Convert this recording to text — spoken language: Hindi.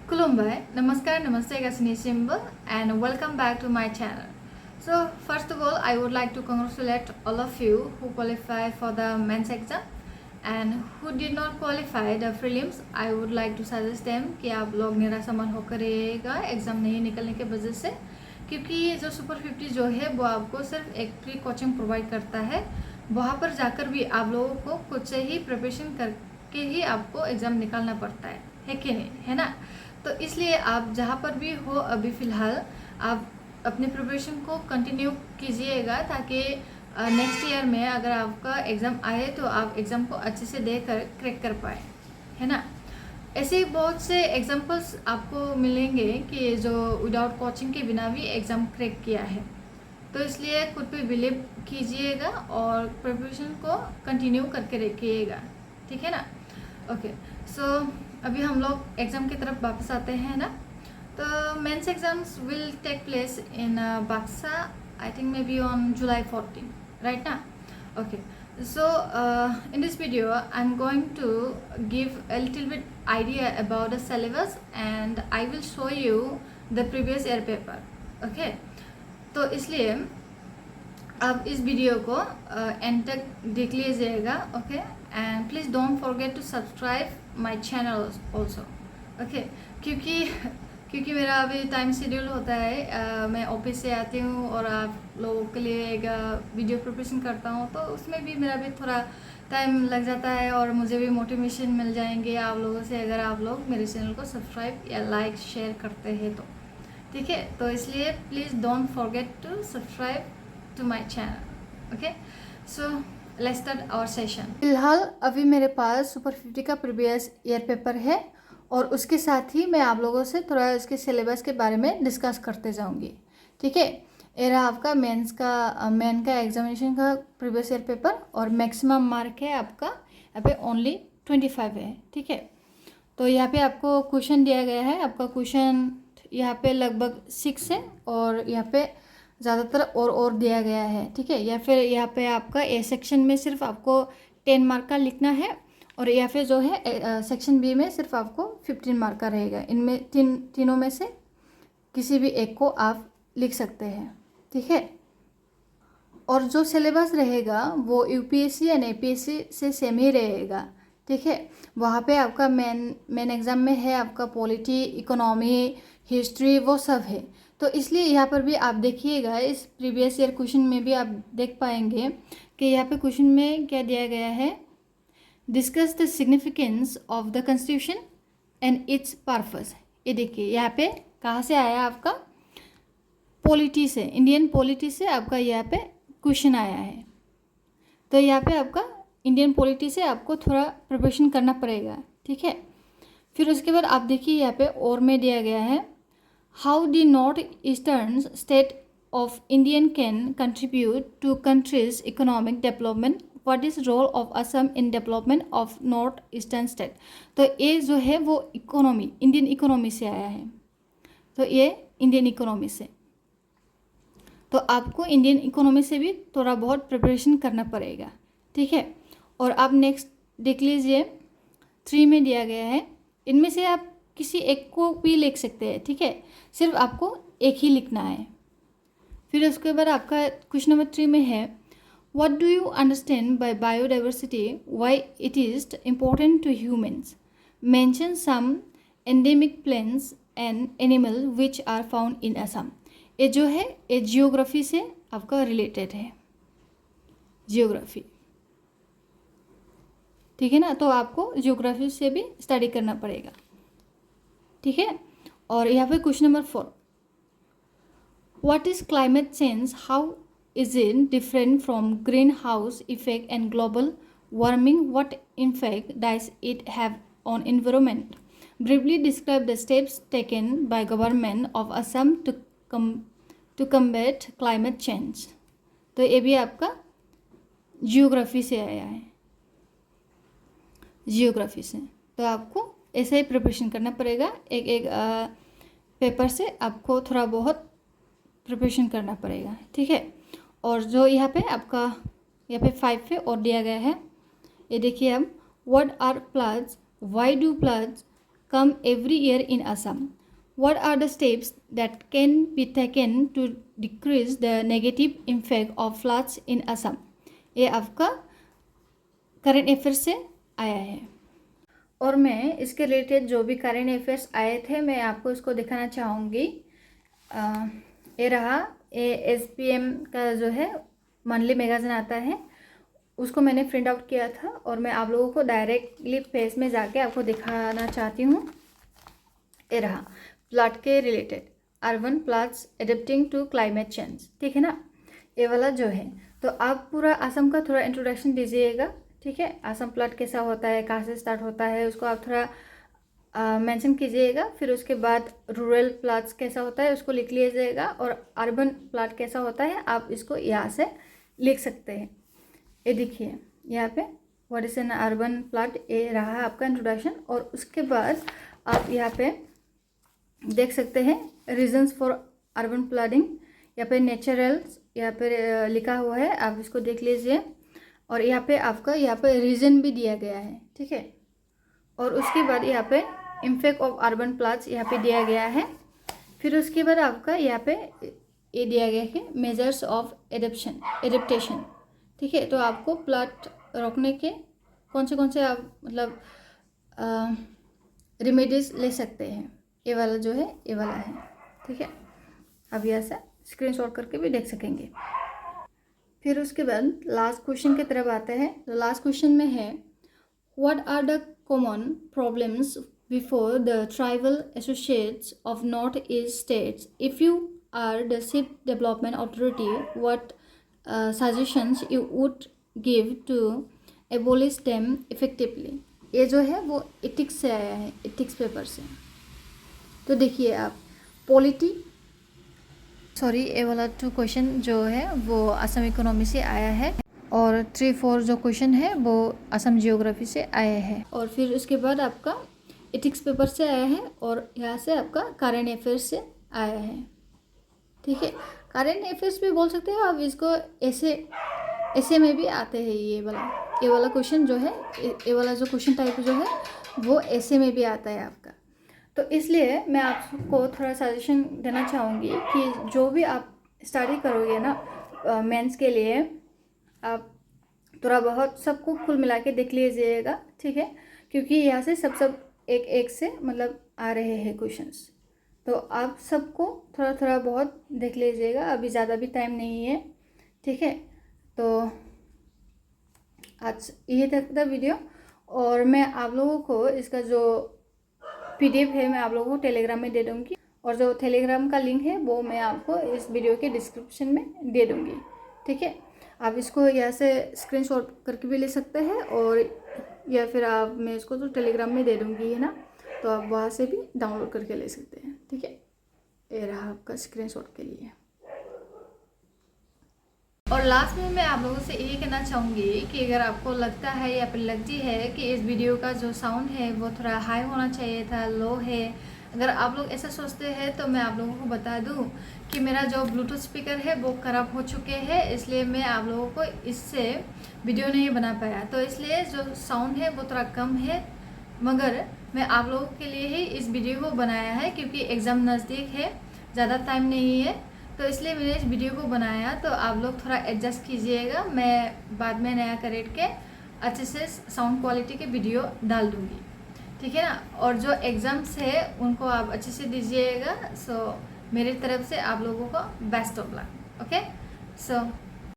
Kulumbai, Namaskar, Namaste, Gasini Symbol, and welcome back to my channel. So, first of all, I would like to congratulate all of you who qualify for the men's exam and who did not qualify the prelims. I would like to suggest them कि आप लोग निराशा मन होकर रहेगा एग्ज़ाम नहीं निकलने के वजह से, क्योंकि ये जो सुपर 50 जो है वो आपको सिर्फ एक फ्री कोचिंग प्रोवाइड करता है। वहाँ पर जाकर भी आप लोगों को खुद से ही प्रिपरेशन करके ही आपको एग्ज़ाम निकालना पड़ता है कि नहीं, है ना। तो इसलिए आप जहाँ पर भी हो अभी फ़िलहाल आप अपने प्रिपरेशन को कंटिन्यू कीजिएगा, ताकि नेक्स्ट ईयर में अगर आपका एग्ज़ाम आए तो आप एग्ज़ाम को अच्छे से देकर क्रैक कर पाए, है ना। ऐसे बहुत से एग्जांपल्स आपको मिलेंगे कि जो विदाउट कोचिंग के बिना भी एग्ज़ाम क्रैक किया है। तो इसलिए खुद पे बिलीव कीजिएगा और प्रिपरेशन को कंटिन्यू करके रखिएगा, ठीक है ना। ओके, सो अभी हम लोग एग्ज़ाम की तरफ वापस आते हैं ना। तो mains exams will take place in Baksa, I think may be on July 14, right ना। Okay, so in this video I'm going to give a little bit idea about the syllabus and I will show you the previous year paper. okay, तो इसलिए आप इस वीडियो को एंड तक देख लीजिएगा। Okay, and please don't forget to subscribe my channel also. Okay, क्योंकि मेरा अभी टाइम शेड्यूल होता है, मैं ऑफिस से आती हूँ और आप लोगों के लिए एक वीडियो प्रिपरेशन करता हूँ, तो उसमें भी मेरा भी थोड़ा टाइम लग जाता है और मुझे भी मोटिवेशन मिल जाएंगे आप लोगों से अगर आप लोग मेरे चैनल को सब्सक्राइब या लाइक शेयर करते हैं तो, ठीक है। तो इसलिए please don't forget to subscribe to my channel. Okay, so let's start our session. फिलहाल अभी मेरे पास सुपर 50 का प्रीवियस ईयर पेपर है और उसके साथ ही मैं आप लोगों से थोड़ा इसके सिलेबस के बारे में डिस्कस करते जाऊंगी, ठीक है। ये रहा आपका मेन का एग्जामिनेशन का प्रीवियस ईयर पेपर और मैक्सिमम मार्क है आपका यहाँ पे ओनली 25 है, ठीक है। तो यहाँ पे आपको क्वेश्चन दिया गया है, आपका क्वेश्चन यहाँ पे लगभग 6 है और यहाँ पे ज़्यादातर और दिया गया है, ठीक है। या फिर यहाँ पे आपका ए सेक्शन में सिर्फ आपको 10 मार्क का लिखना है और या फिर जो है सेक्शन बी में सिर्फ आपको 15 मार्क का रहेगा। इनमें तीनों में से किसी भी एक को आप लिख सकते हैं, ठीक है। और जो सिलेबस रहेगा वो यूपीएससी एंड एपीएससी से सेम ही रहेगा, ठीक है। वहाँ पे आपका मेन एग्ज़ाम में है आपका पॉलिटी, इकोनॉमी, हिस्ट्री, वो सब है। तो इसलिए यहाँ पर भी आप देखिएगा, इस प्रीवियस ईयर क्वेश्चन में भी आप देख पाएंगे कि यहाँ पे क्वेश्चन में क्या दिया गया है, discuss the significance of the constitution and it's purpose. ये देखिए यहाँ पे कहाँ से आया आपका, पॉलिटी से, इंडियन पॉलिटी से आपका यहाँ पे क्वेश्चन आया है। तो यहाँ पे आपका इंडियन पॉलिटी से आपको थोड़ा प्रिपरेशन करना पड़ेगा, ठीक है। फिर उसके बाद आप देखिए यहाँ पे और में दिया गया है, how the north eastern state of Indian can contribute to countries economic development, what is role of Assam in development of north eastern state. तो ये जो है वो इकोनॉमी, इंडियन इकोनॉमी से आया है। तो ये इंडियन इकोनॉमी से, तो आपको इंडियन इकोनॉमी से भी थोड़ा बहुत प्रिपरेशन करना पड़ेगा, ठीक है। और आप नेक्स्ट देख लीजिए, 3 में दिया गया है, इनमें से आप किसी एक को भी लिख सकते हैं, ठीक है। सिर्फ आपको एक ही लिखना है। फिर उसके बाद आपका क्वेश्चन नंबर 3 में है, what do you understand by biodiversity, why it is important to humans, mention some endemic plants and animal which are found in Assam. ये जो है ये जियोग्राफी से आपका रिलेटेड है, जियोग्राफी, ठीक है ना। तो आपको जियोग्राफी से भी स्टडी करना पड़ेगा, ठीक है। और यहाँ पे question number 4, what is climate change, how is it different from green house effect and global warming, what impact does it have on environment, briefly describe the steps taken by government of Assam to combat climate change. तो ये भी आपका जियोग्राफी से आया है, जियोग्राफी से। तो आपको ऐसे ही प्रिपरेशन करना पड़ेगा, एक पेपर से आपको थोड़ा बहुत प्रिपरेशन करना पड़ेगा, ठीक है। और जो यहाँ पे आपका यहाँ पे 5 पे और दिया गया है, ये देखिए अब, what are plants, why do plants come every year in Assam. What are the steps that can be taken to decrease the negative impact of floods in Assam? ये आपका करंट अफेयर्स से आया है और मैं इसके रिलेटेड जो भी करंट अफेयर्स आए थे मैं आपको इसको दिखाना चाहूँगी। ये रहा, ये SPM का जो है मंथली मैगज़ीन आता है, उसको मैंने प्रिंट आउट किया था और मैं आप लोगों को डायरेक्टली पेज में जाके आपको दिखाना चाहती हूँ। ये रहा, फ्लड के related, urban floods adapting to climate change, ठीक है ना, ये वाला जो है। तो आप पूरा असम का थोड़ा इंट्रोडक्शन दीजिएगा, ठीक है। असम फ्लड कैसा होता है, कहाँ से स्टार्ट होता है, उसको आप थोड़ा मेंशन कीजिएगा। फिर उसके बाद रूरल फ्लड्स कैसा होता है उसको लिख लीजिएगा, और अर्बन फ्लड कैसा होता है आप इसको यहाँ से लिख सकते हैं। ये देखिए यहाँ पे what is an urban flood, ये रहा आपका इंट्रोडक्शन। और उसके बाद आप यहाँ पे देख सकते हैं रीजंस फॉर अर्बन फ्लडिंग, यहाँ पे नेचुरल्स यहाँ पे लिखा हुआ है, आप इसको देख लीजिए। और यहाँ पे आपका यहाँ पे रीजन भी दिया गया है, ठीक है। और उसके बाद यहाँ पे इम्पैक्ट ऑफ अर्बन फ्लड्स यहाँ पे दिया गया है। फिर उसके बाद आपका यहाँ पे ये दिया गया है मेजर्स ऑफ एडेप्टेशन, ठीक है। तो आपको फ्लड रोकने के कौन से आप मतलब रेमेडीज ले सकते हैं, ये वाला जो है ये वाला है, ठीक है। अब यहाँ से स्क्रीनशॉट करके भी देख सकेंगे। फिर उसके बाद लास्ट क्वेश्चन की तरफ आते हैं। तो लास्ट क्वेश्चन में है what are the common problems before the tribal associates of north east states, if you are the chief development authority, what suggestions you would give to abolish them effectively. ये जो है वो एथिक्स से आया है, एथिक्स पेपर से। तो देखिए आप ये वाला 2 क्वेश्चन जो है वो असम इकोनॉमी से आया है, और 3-4 जो क्वेश्चन है वो असम जियोग्राफी से आया है। और फिर उसके बाद आपका एथिक्स पेपर से आया है, और यहाँ से आपका करंट अफेयर्स से आया है, ठीक है। करंट अफेयर्स भी बोल सकते हो आप इसको, ऐसे में भी आते हैं। ये वाला क्वेश्चन जो है, ये वाला जो क्वेश्चन टाइप जो है वो ऐसे में भी आता है आपका। तो इसलिए मैं आपको थोड़ा सजेशन देना चाहूँगी कि जो भी आप स्टडी करोगे ना मेंस के लिए, आप थोड़ा बहुत सबको कुल मिला के देख लीजिएगा, ठीक है। क्योंकि यहाँ से सब एक से मतलब आ रहे हैं क्वेश्चंस, तो आप सबको थोड़ा बहुत देख लीजिएगा। अभी ज़्यादा भी टाइम नहीं है, ठीक है। तो आज यही तक था वीडियो, और मैं आप लोगों को इसका जो PDF है मैं आप लोगों को टेलीग्राम में दे दूँगी, और जो टेलीग्राम का लिंक है वो मैं आपको इस वीडियो के डिस्क्रिप्शन में दे दूँगी, ठीक है। आप इसको यहाँ से स्क्रीनशॉट करके भी ले सकते हैं, और या फिर आप मैं इसको तो टेलीग्राम में दे दूँगी, है ना, तो आप वहाँ से भी डाउनलोड करके ले सकते हैं, ठीक है। ये रहा आपका स्क्रीनशॉट के लिए। और लास्ट में मैं आप लोगों से ये कहना चाहूँगी कि अगर आपको लगता है या फिर लगती है कि इस वीडियो का जो साउंड है वो थोड़ा हाई होना चाहिए था, लो है, अगर आप लोग ऐसा सोचते हैं तो मैं आप लोगों को बता दूं कि मेरा जो ब्लूटूथ स्पीकर है वो ख़राब हो चुके हैं, इसलिए मैं आप लोगों को इससे वीडियो नहीं बना पाया। तो इसलिए जो साउंड है वो थोड़ा कम है, मगर मैं आप लोगों के लिए ही इस वीडियो को बनाया है, क्योंकि एग्ज़ाम नज़दीक है, ज़्यादा टाइम नहीं है, तो इसलिए मैंने इस वीडियो को बनाया। तो आप लोग थोड़ा एडजस्ट कीजिएगा, मैं बाद में नया करेक्ट के अच्छे से साउंड क्वालिटी के वीडियो डाल दूँगी, ठीक है ना। और जो एग्ज़ाम्स है उनको आप अच्छे से दीजिएगा। सो मेरी तरफ से आप लोगों को best of luck, okay. So